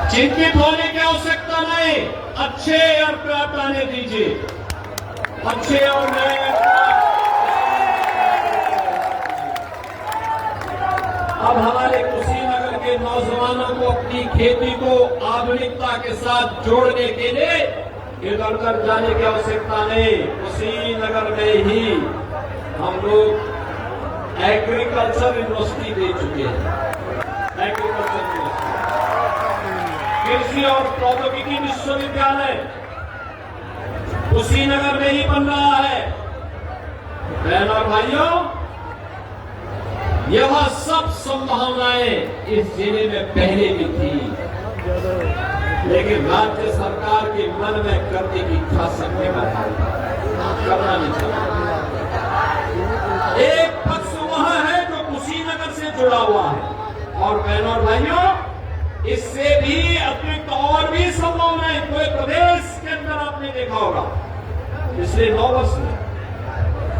चिंतित होने की आवश्यकता नहीं, अच्छे एयरक्राफ्ट आने दीजिए, अच्छे और नए अब हमारे कुशीनगर के नौजवानों को अपनी खेती को आधुनिकता के साथ जोड़ने के लिए इधर उधर जाने की आवश्यकता नहीं। कुशीनगर में ही हम लोग एग्रीकल्चर यूनिवर्सिटी दे चुके हैं। एग्रीकल्चर यूनिवर्सिटी, कृषि और प्रौद्योगिकी विश्वविद्यालय कुशीनगर में ही बन रहा है। बहनों और भाइयों, यह सब संभावनाएं इस जिले में पहले भी थी, लेकिन राज्य सरकार के मन में करने की इच्छा शक्ति करना नहीं चाहता। एक पक्ष वह है जो कुशीनगर से जुड़ा हुआ है, और बहनों और भाइयों, इससे भी अतिरिक्त और भी संभावनाएं पूरे प्रदेश के अंदर आपने देखा होगा। पिछले 9 वर्ष में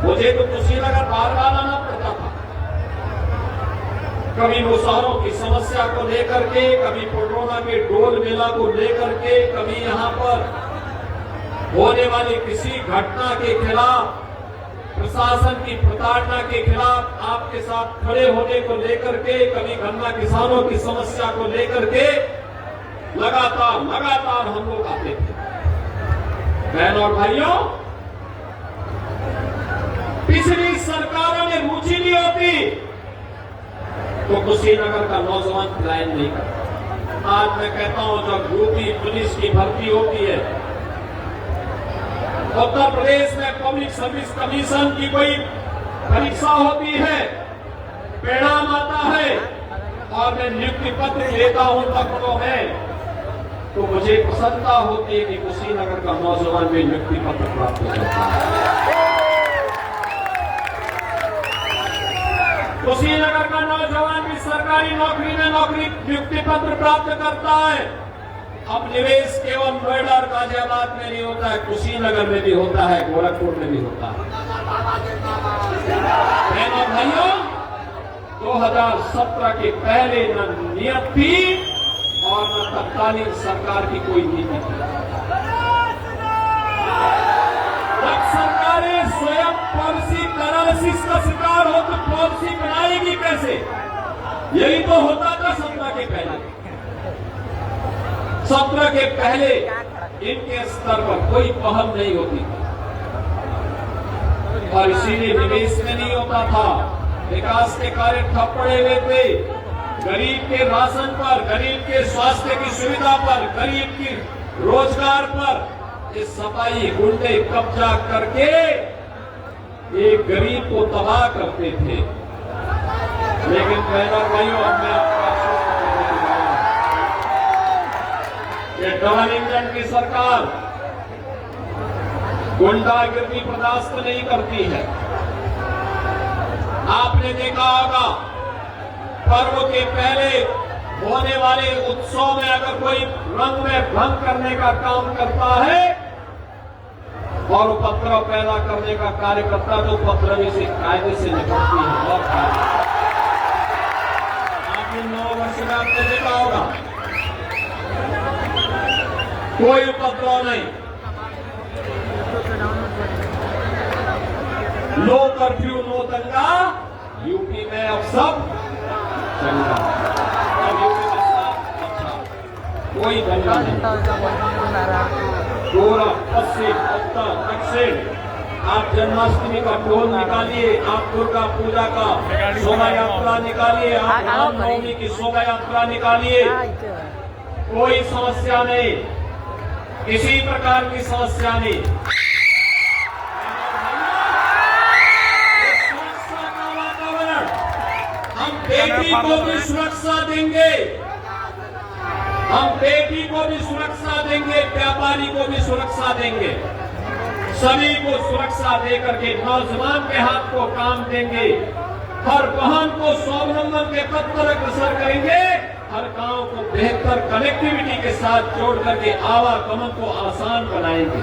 मुझे तो कुशीनगर बार बार आना पड़ता था, कभी मुसहरों की समस्या को लेकर के, कभी कोरोना के डोल मेला को लेकर के, कभी यहाँ पर होने वाली किसी घटना के खिलाफ, प्रशासन की प्रताड़ना के खिलाफ आपके साथ खड़े होने को लेकर के, कभी गन्ना किसानों की समस्या को लेकर के लगातार हम लोग आते थे। बहनों और भाइयों, पिछली सरकारों ने रुचि नहीं होती तो कुशीनगर का नौजवान पलायन नहीं करता। आज मैं कहता हूं, जब यूपी पुलिस की भर्ती होती है, उत्तर प्रदेश में पब्लिक सर्विस कमीशन की कोई परीक्षा होती है, परिणाम आता है और मैं नियुक्ति पत्र लेता हूं पत्रों में, तो मुझे प्रसन्नता होती है कि कुशीनगर का नौजवान भी नियुक्ति पत्र प्राप्त करता है। कुशीनगर का नौजवान भी सरकारी नौकरी में नियुक्ति पत्र प्राप्त करता है। अब निवेश केवल नोएडा और गाजियाबाद में नहीं होता है, कुशीनगर में भी होता है, गोरखपुर में भी होता है। बहनों भाइयों, 2017 के पहले न नियत थी और न तत्कालीन सरकार की कोई नीति थी। जब सरकारें स्वयं पॉलिसी पैरालिसिस का शिकार हो तो पॉलिसी बनाएगी कैसे? यही तो होता था 17 के पहले। 17 के पहले इनके स्तर पर कोई पहल नहीं होती थी और इसीलिए निवेश में नहीं होता था, विकास के कार्य ठप पड़े हुए थे। गरीब के राशन पर, गरीब के स्वास्थ्य की सुविधा पर, गरीब की रोजगार पर ये सफाई गुंडे कब्जा करके एक गरीब को तबाह करते थे। लेकिन बहनों भाइयों, अब मैं आपको ये डबल इंजन की सरकार गुंडागिरी बर्दाश्त नहीं करती है। आपने देखा होगा, पर्व के पहले होने वाले उत्सव में अगर कोई रंग में भंग करने का काम करता है और उपद्रव पैदा करने का कार्य करता है, तो उपद्रवी से कायदे से निपटती है। और आपने 9 वर्ष में आपने देखा होगा, कोई उपद्रव नहीं, नो कर्फ्यू नो दंगा। यूपी में अब सब चल रहा है, कोई दंगा नहीं। पूर्व पश्चिम उत्तर दक्षिण, आप जन्माष्टमी का टोल निकालिए, आप दुर्गा पूजा का शोभा यात्रा निकालिए, आप रामनवमी की शोभा यात्रा निकालिए, कोई समस्या नहीं, किसी प्रकार की समस्या नहीं। सुरक्षा का वातावरण, हम बेटी को भी सुरक्षा देंगे, हम बेटी को भी सुरक्षा देंगे, व्यापारी को भी सुरक्षा देंगे, सभी को सुरक्षा देकर के नौजवान के हाथ को काम देंगे, हर बहन को स्वावलंबन के पथ पर अग्रसर करेंगे, हर गांव को बेहतर कनेक्टिविटी के साथ जोड़ करके आवागमन को आसान बनाएंगे।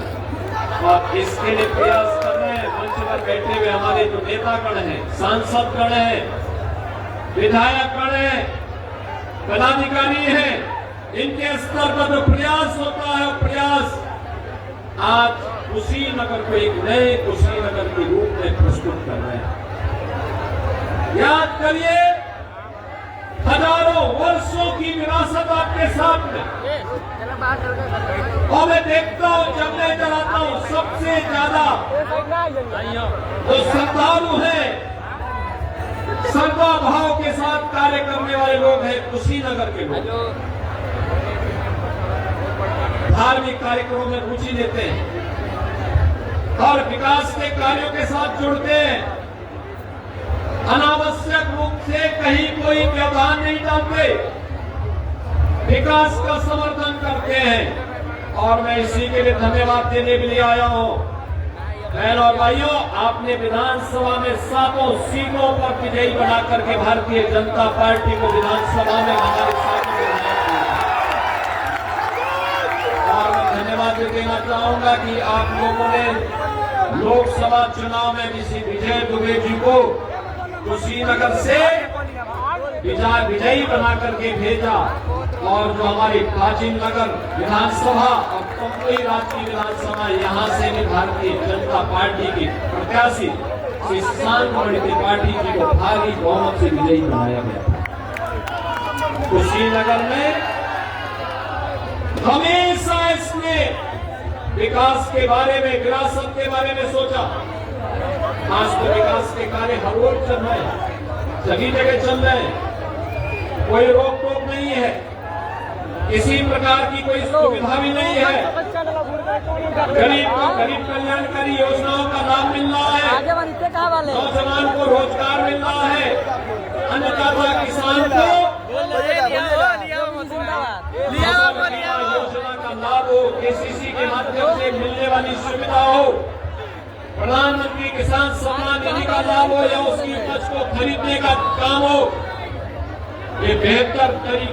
और इसके लिए प्रयास कर रहे हैं। मंच पर बैठे हुए हमारे जो नेतागण हैं, सांसदगण हैं, विधायकगण हैं, पदाधिकारी हैं, इनके स्तर पर जो प्रयास होता है, प्रयास आज कुशीनगर को एक नए कुशीनगर के रूप में प्रस्तुत कर रहे हैं। याद करिए, हजारों वर्षों की विरासत आपके सामने, और मैं देखता हूं, जब मैं चलाता हूं, सबसे ज्यादा जो श्रद्धालु हैं, श्रद्धा भाव के साथ कार्य करने वाले लोग हैं कुशीनगर के लोग। धार्मिक कार्यक्रमों में रुचि लेते हैं और विकास के कार्यों के साथ जुड़ते हैं। अनावश्यक रूप से कहीं कोई व्यवधान नहीं डालते, विकास का समर्थन करते हैं। और मैं इसी के लिए धन्यवाद देने के लिए आया हूं। बहनों और भाइयों, आपने विधानसभा में 7 सीटों पर विजयी बना करके भारतीय जनता पार्टी को विधानसभा में हमारे साथ धन्यवाद देना चाहूंगा कि आप लोगों ने लोकसभा चुनाव में विजय दुबे जी को कुशीनगर से विजयी बना करके भेजा, और जो हमारी प्राचीन नगर विधानसभा और कंबई राज्य की विधानसभा, यहाँ से भी भारतीय जनता पार्टी की प्रत्याशी श्री शांत त्रिपाठी जी को भारी बहुमत से विजयी बनाया गया। कुशीनगर में हमेशा इसने विकास के बारे में, विरासत के बारे में सोचा। आज तो विकास के कार्य हर रोज चल रहे हैं, सभी जगह चल रहे हैं, कोई रोक टोक नहीं है, किसी प्रकार की कोई सुविधा भी नहीं है। गरीब को गरीब कल्याणकारी योजनाओं का लाभ मिल रहा है, नौजवान को रोजगार मिल रहा है, अन्नदाता किसान को योजना का लाभ हो, केसीसी के माध्यम से मिलने वाली सुविधा हो, प्रधानमंत्री किसान सम्मान निधि का लाभ हो, या उसकी उपज को खरीदने का काम हो, ये बेहतर तरीके